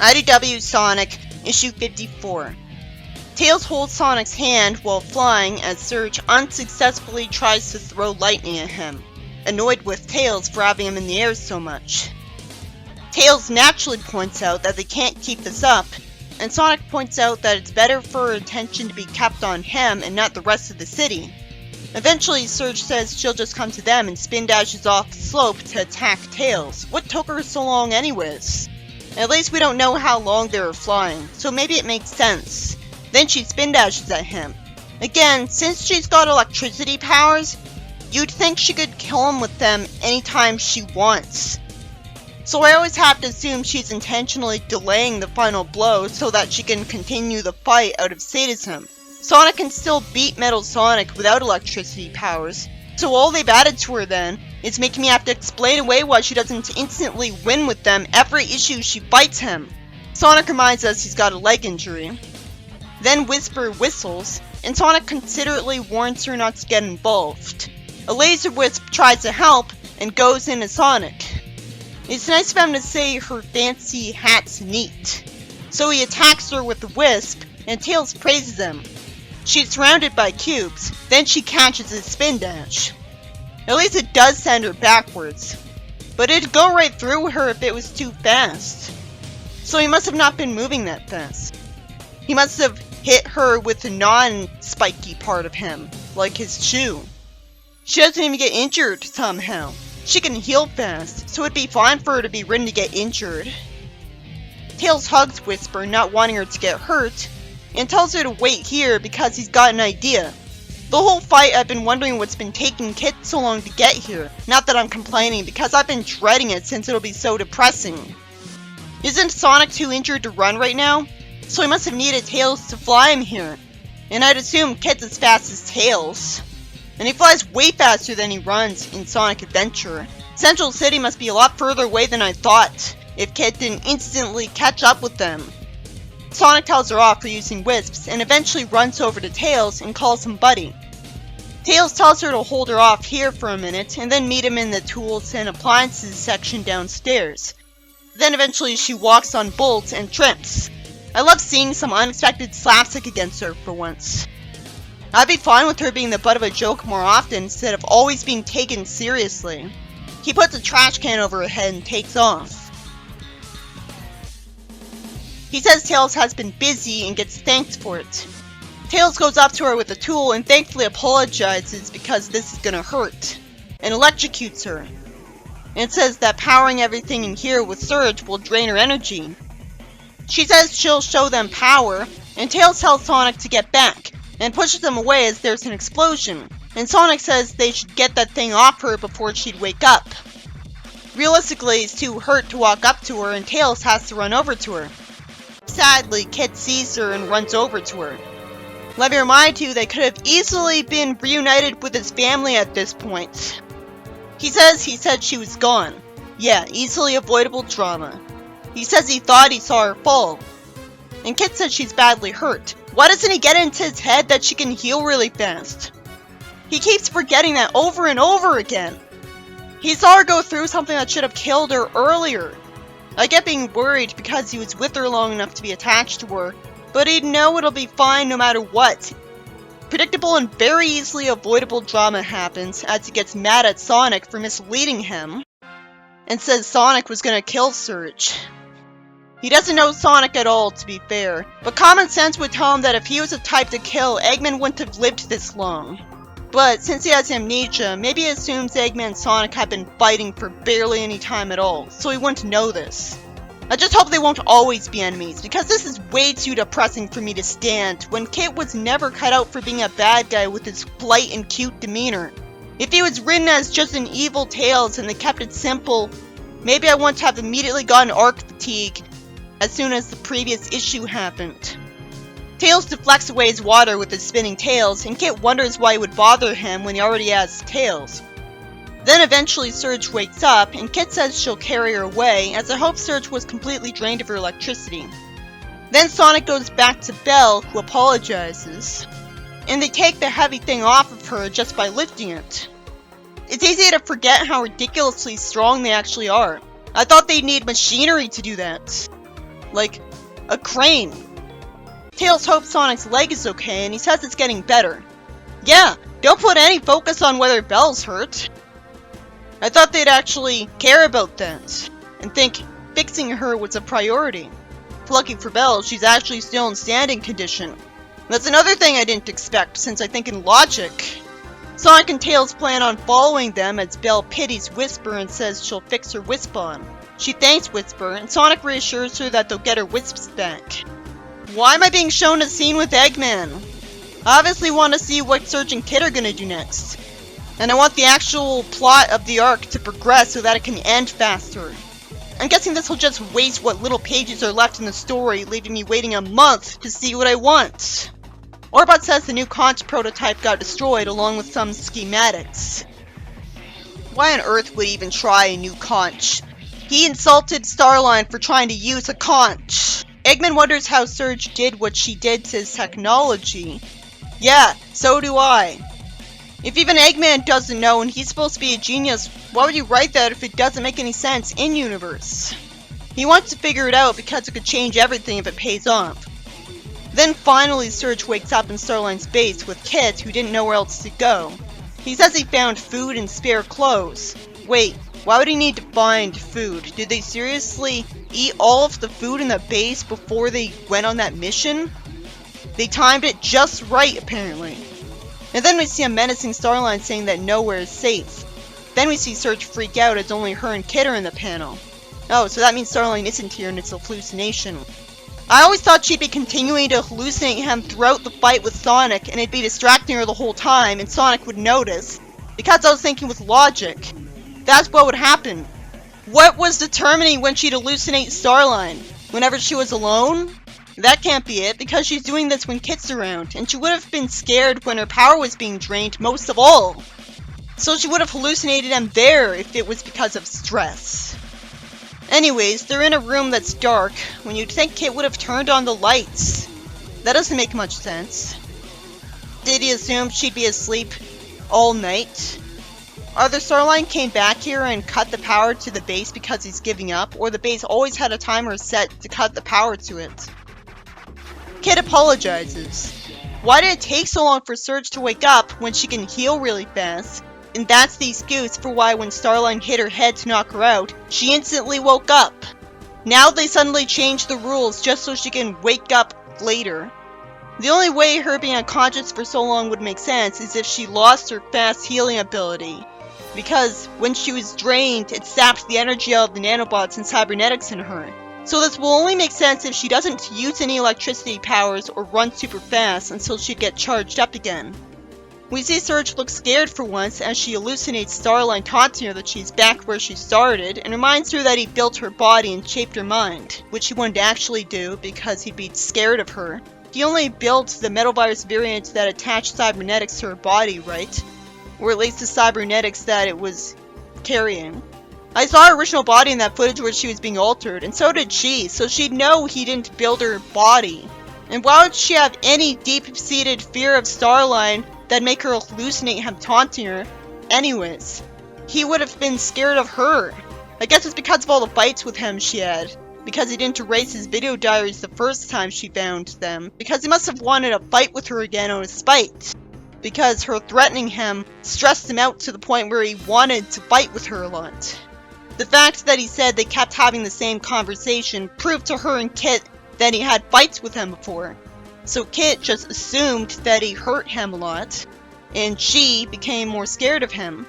IDW Sonic, Issue 54. Tails holds Sonic's hand while flying as Surge unsuccessfully tries to throw lightning at him, annoyed with Tails for having him in the air so much. Tails naturally points out that they can't keep this up, and Sonic points out that it's better for her attention to be kept on him and not the rest of the city. Eventually, Surge says she'll just come to them and spin dashes off the slope to attack Tails. What took her so long anyways? At least we don't know how long they were flying, so maybe it makes sense. Then she spin dashes at him. Again, since she's got electricity powers, you'd think she could kill him with them anytime she wants. So I always have to assume she's intentionally delaying the final blow so that she can continue the fight out of sadism. Sonic can still beat Metal Sonic without electricity powers, so all they've added to her then is making me have to explain away why she doesn't instantly win with them every issue she fights him. Sonic reminds us he's got a leg injury. Then Whisper whistles, and Sonic considerately warns her not to get involved. A laser wisp tries to help and goes into Sonic. It's nice of him to say her fancy hat's neat. So he attacks her with the wisp, and Tails praises him. She's surrounded by cubes, then she catches his spin dash. At least it does send her backwards, but it'd go right through her if it was too fast. So he must have not been moving that fast. He must have hit her with the non-spiky part of him, like his shoe. She doesn't even get injured somehow. She can heal fast, so it'd be fine for her to be ridden to get injured. Tails hugs Whisper, not wanting her to get hurt, and tells her to wait here because he's got an idea. The whole fight I've been wondering what's been taking Kit so long to get here. Not that I'm complaining, because I've been dreading it since it'll be so depressing. Isn't Sonic too injured to run right now? So he must have needed Tails to fly him here. And I'd assume Kit's as fast as Tails. And he flies way faster than he runs in Sonic Adventure. Central City must be a lot further away than I thought, if Kit didn't instantly catch up with them. Sonic tells her off for using wisps, and eventually runs over to Tails and calls him Buddy. Tails tells her to hold her off here for a minute, and then meet him in the tools and appliances section downstairs. Then eventually she walks on bolts and trips. I love seeing some unexpected slapstick against her for once. I'd be fine with her being the butt of a joke more often instead of always being taken seriously. He puts a trash can over her head and takes off. He says Tails has been busy and gets thanked for it. Tails goes up to her with a tool and thankfully apologizes because this is gonna hurt, and electrocutes her. And says that powering everything in here with Surge will drain her energy. She says she'll show them power, and Tails tells Sonic to get back, and pushes them away as there's an explosion, and Sonic says they should get that thing off her before she'd wake up. Realistically, he's too hurt to walk up to her, and Tails has to run over to her. Sadly, Kit sees her and runs over to her. Let me remind you, they could have easily been reunited with his family at this point. He said she was gone. Yeah, easily avoidable drama. He says he thought he saw her fall. And Kit says she's badly hurt. Why doesn't he get into his head that she can heal really fast? He keeps forgetting that over and over again. He saw her go through something that should have killed her earlier. I get being worried because he was with her long enough to be attached to her, but he'd know it'll be fine no matter what. Predictable and very easily avoidable drama happens as he gets mad at Sonic for misleading him, and says Sonic was gonna kill Surge. He doesn't know Sonic at all, to be fair, but common sense would tell him that if he was the type to kill, Eggman wouldn't have lived this long. But since he has amnesia, maybe he assumes Eggman and Sonic have been fighting for barely any time at all, so he wouldn't know this. I just hope they won't always be enemies, because this is way too depressing for me to stand, when Kit was never cut out for being a bad guy with his polite and cute demeanor. If he was written as just an evil Tails and they kept it simple, maybe I wouldn't have immediately gotten arc fatigue as soon as the previous issue happened. Tails deflects away his water with his spinning tails, and Kit wonders why it would bother him when he already has tails. Then eventually Surge wakes up, and Kit says she'll carry her away, as I hope Surge was completely drained of her electricity. Then Sonic goes back to Belle, who apologizes, and they take the heavy thing off of her just by lifting it. It's easy to forget how ridiculously strong they actually are. I thought they'd need machinery to do that. like a crane. Tails hopes Sonic's leg is okay, and he says it's getting better. Yeah, don't put any focus on whether Belle's hurt. I thought they'd actually care about that, and think fixing her was a priority. Lucky for Belle, she's actually still in standing condition. That's another thing I didn't expect, since I think in logic. Sonic and Tails plan on following them as Belle pities Whisper and says she'll fix her Wisp-On. She thanks Whisper, and Sonic reassures her that they'll get her Wisps back. Why am I being shown a scene with Eggman? I obviously want to see what Surge and Kid are gonna do next. And I want the actual plot of the arc to progress so that it can end faster. I'm guessing this will just waste what little pages are left in the story, leaving me waiting a month to see what I want. Orbot says the new Conch prototype got destroyed along with some schematics. Why on earth would he even try a new Conch? He insulted Starline for trying to use a Conch. Eggman wonders how Surge did what she did to his technology. Yeah, so do I. If even Eggman doesn't know and he's supposed to be a genius, why would you write that if it doesn't make any sense in-universe? He wants to figure it out because it could change everything if it pays off. Then finally Surge wakes up in Starline's base with Kit, who didn't know where else to go. He says he found food and spare clothes. Wait, why would he need to find food? Did they seriously eat all of the food in the base before they went on that mission? They timed it just right, apparently. And then we see a menacing Starline saying that nowhere is safe. Then we see Surge freak out as only her and Kid are in the panel. Oh, so that means Starline isn't here and it's a hallucination. I always thought she'd be continuing to hallucinate him throughout the fight with Sonic, and it'd be distracting her the whole time, and Sonic would notice. Because I was thinking with logic. That's what would happen. What was determining when she'd hallucinate Starline? Whenever she was alone? That can't be it, because she's doing this when Kit's around, and she would have been scared when her power was being drained most of all. So she would have hallucinated him there if it was because of stress. Anyways, they're in a room that's dark, when you'd think Kit would have turned on the lights. That doesn't make much sense. Did he assume she'd be asleep all night? Either Starline came back here and cut the power to the base because he's giving up, or the base always had a timer set to cut the power to it. Kit apologizes. Why did it take so long for Surge to wake up when she can heal really fast? And that's the excuse for why when Starline hit her head to knock her out, she instantly woke up. Now they suddenly changed the rules just so she can wake up later. The only way her being unconscious for so long would make sense is if she lost her fast healing ability. Because when she was drained, it sapped the energy out of the nanobots and cybernetics in her. So this will only make sense if she doesn't use any electricity powers or run super fast until she'd get charged up again. We see Surge look scared for once as she hallucinates Starline taunting her that she's back where she started, and reminds her that he built her body and shaped her mind, which he wouldn't actually do because he'd be scared of her. He only built the metal virus variant that attached cybernetics to her body, right? Or at least the cybernetics that it was carrying. I saw her original body in that footage where she was being altered, and so did she, so she'd know he didn't build her body. And why would she have any deep-seated fear of Starline that'd make her hallucinate him taunting her? Anyways, he would have been scared of her. I guess it's because of all the fights with him she had. Because he didn't erase his video diaries the first time she found them. Because he must have wanted a fight with her again out of spite. Because her threatening him stressed him out to the point where he wanted to fight with her a lot. The fact that he said they kept having the same conversation proved to her and Kit that he had fights with him before. So Kit just assumed that he hurt him a lot, and she became more scared of him.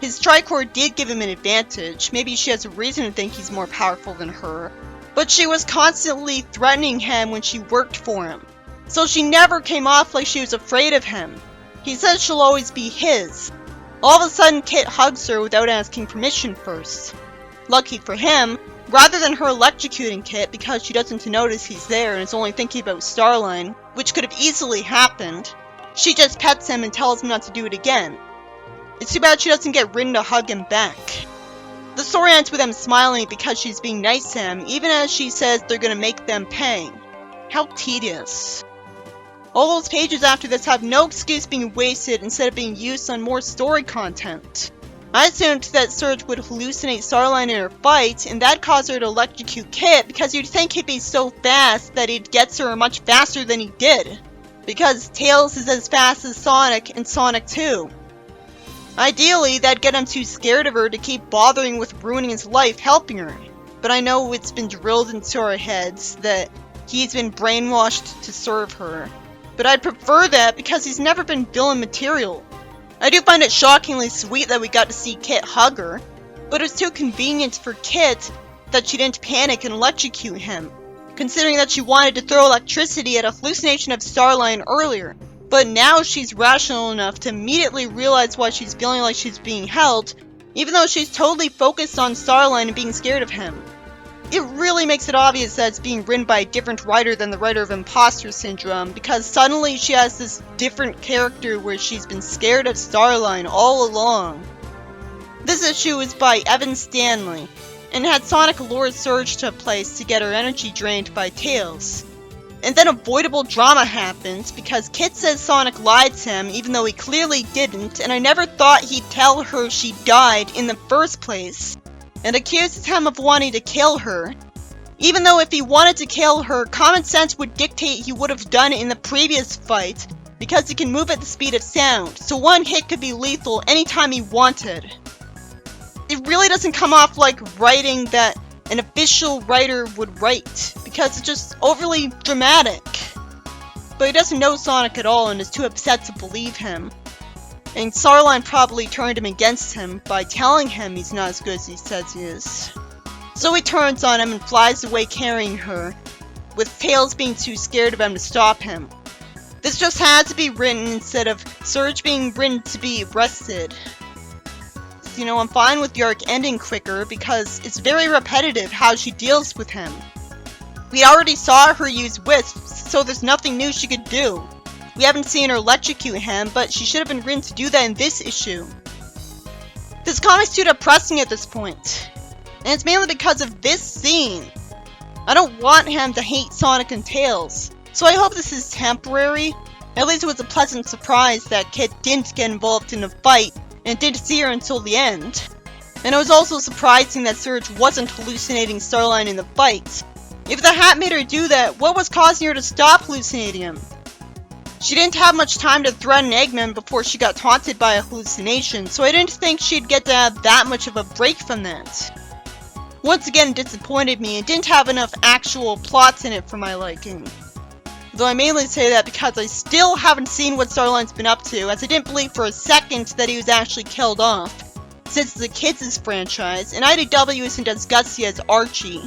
His tricore did give him an advantage, maybe she has a reason to think he's more powerful than her, but she was constantly threatening him when she worked for him. So she never came off like she was afraid of him. He says she'll always be his. All of a sudden Kit hugs her without asking permission first. Lucky for him, rather than her electrocuting Kit because she doesn't notice he's there and is only thinking about Starline, which could have easily happened, she just pets him and tells him not to do it again. It's too bad she doesn't get Rin to hug him back. The story ends with them smiling because she's being nice to him, even as she says they're gonna make them pay. How tedious. All those pages after this have no excuse being wasted instead of being used on more story content. I assumed that Surge would hallucinate Starline in her fight, and that caused her to electrocute Kit, because you'd think he'd be so fast that he'd get to her much faster than he did. Because Tails is as fast as Sonic and Sonic 2. Ideally, that'd get him too scared of her to keep bothering with ruining his life helping her. But I know it's been drilled into our heads that he's been brainwashed to serve her. But I'd prefer that because he's never been villain material. I do find it shockingly sweet that we got to see Kit hug her, but it was too convenient for Kit that she didn't panic and electrocute him, considering that she wanted to throw electricity at a hallucination of Starline earlier. But now she's rational enough to immediately realize why she's feeling like she's being held, even though she's totally focused on Starline and being scared of him. It really makes it obvious that it's being written by a different writer than the writer of Imposter Syndrome, because suddenly she has this different character where she's been scared of Starline all along. This issue is by Evan Stanley, and had Sonic lure Surge to a place to get her energy drained by Tails. And then avoidable drama happens because Kit says Sonic lied to him even though he clearly didn't, and I never thought he'd tell her she died in the first place, and accuses him of wanting to kill her. Even though if he wanted to kill her, common sense would dictate he would have done it in the previous fight, because he can move at the speed of sound, so one hit could be lethal anytime he wanted. It really doesn't come off like writing that an official writer would write, because it's just overly dramatic. But he doesn't know Sonic at all and is too upset to believe him. And Starline probably turned him against him by telling him he's not as good as he says he is. So he turns on him and flies away carrying her, with Tails being too scared of him to stop him. This just had to be written instead of Surge being written to be arrested. You know, I'm fine with the arc ending quicker because it's very repetitive how she deals with him. We already saw her use wisps, so there's nothing new she could do. We haven't seen her electrocute him, but she should have been written to do that in this issue. This comic's too depressing at this point, and it's mainly because of this scene. I don't want him to hate Sonic and Tails, so I hope this is temporary. At least it was a pleasant surprise that Kit didn't get involved in the fight and didn't see her until the end. And it was also surprising that Surge wasn't hallucinating Starline in the fight. If the hat made her do that, what was causing her to stop hallucinating him? She didn't have much time to threaten Eggman before she got taunted by a hallucination, so I didn't think she'd get to have that much of a break from that. Once again, it disappointed me and didn't have enough actual plots in it for my liking. Though I mainly say that because I still haven't seen what Starline's been up to, as I didn't believe for a second that he was actually killed off, since it's a Kids' franchise, and IDW isn't as gutsy as Archie.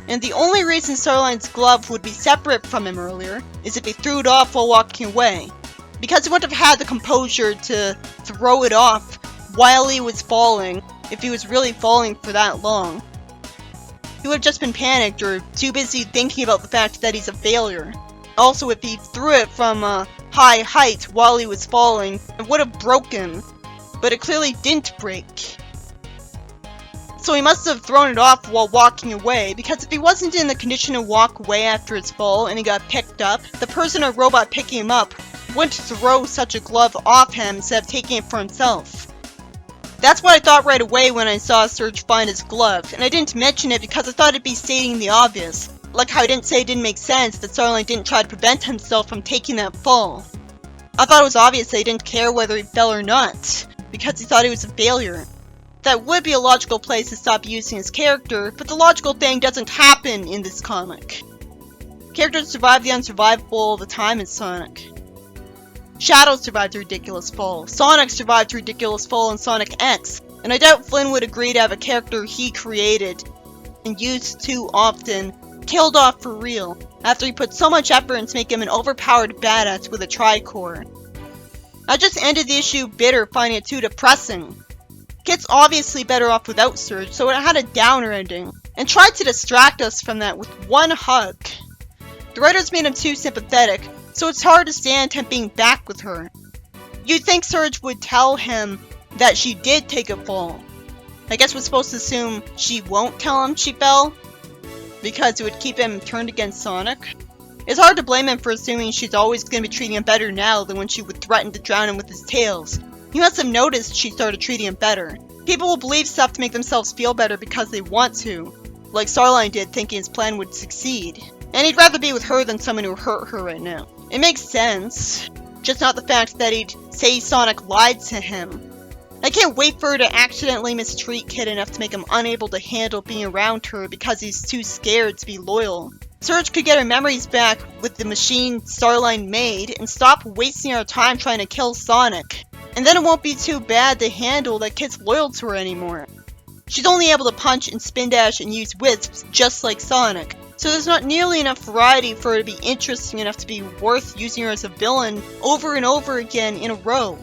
And the only reason Starline's glove would be separate from him earlier is if he threw it off while walking away, because he wouldn't have had the composure to throw it off while he was falling, if he was really falling for that long. He would have just been panicked or too busy thinking about the fact that he's a failure. Also, if he threw it from a high height while he was falling, it would have broken, but it clearly didn't break. So he must have thrown it off while walking away, because if he wasn't in the condition to walk away after his fall and he got picked up, the person or robot picking him up wouldn't throw such a glove off him instead of taking it for himself. That's what I thought right away when I saw Surge find his glove, and I didn't mention it because I thought it'd be stating the obvious. Like how I didn't say it didn't make sense that Starline didn't try to prevent himself from taking that fall. I thought it was obvious that he didn't care whether he fell or not, because he thought he was a failure. That would be a logical place to stop using his character, but the logical thing doesn't happen in this comic. Characters survive the unsurvivable all the time in Sonic. Shadow survived a ridiculous fall, Sonic survived a ridiculous fall in Sonic X, and I doubt Flynn would agree to have a character he created and used too often killed off for real, after he put so much effort into making him an overpowered badass with a tricore. I just ended the issue bitter, finding it too depressing. Kit's obviously better off without Surge, so it had a downer ending, and tried to distract us from that with one hug. The writers made him too sympathetic, so it's hard to stand him being back with her. You'd think Surge would tell him that she did take a fall. I guess we're supposed to assume she won't tell him she fell, because it would keep him turned against Sonic. It's hard to blame him for assuming she's always going to be treating him better now than when she would threaten to drown him with his tails. He must have noticed she started treating him better. People will believe stuff to make themselves feel better because they want to, like Starline did, thinking his plan would succeed. And he'd rather be with her than someone who hurt her right now. It makes sense, just not the fact that he'd say Sonic lied to him. I can't wait for her to accidentally mistreat Kid enough to make him unable to handle being around her because he's too scared to be loyal. Surge could get her memories back with the machine Starline made and stop wasting our time trying to kill Sonic. And then it won't be too bad to handle that Kid's loyal to her anymore. She's only able to punch and spin dash and use wisps just like Sonic, so there's not nearly enough variety for her to be interesting enough to be worth using her as a villain over and over again in a row.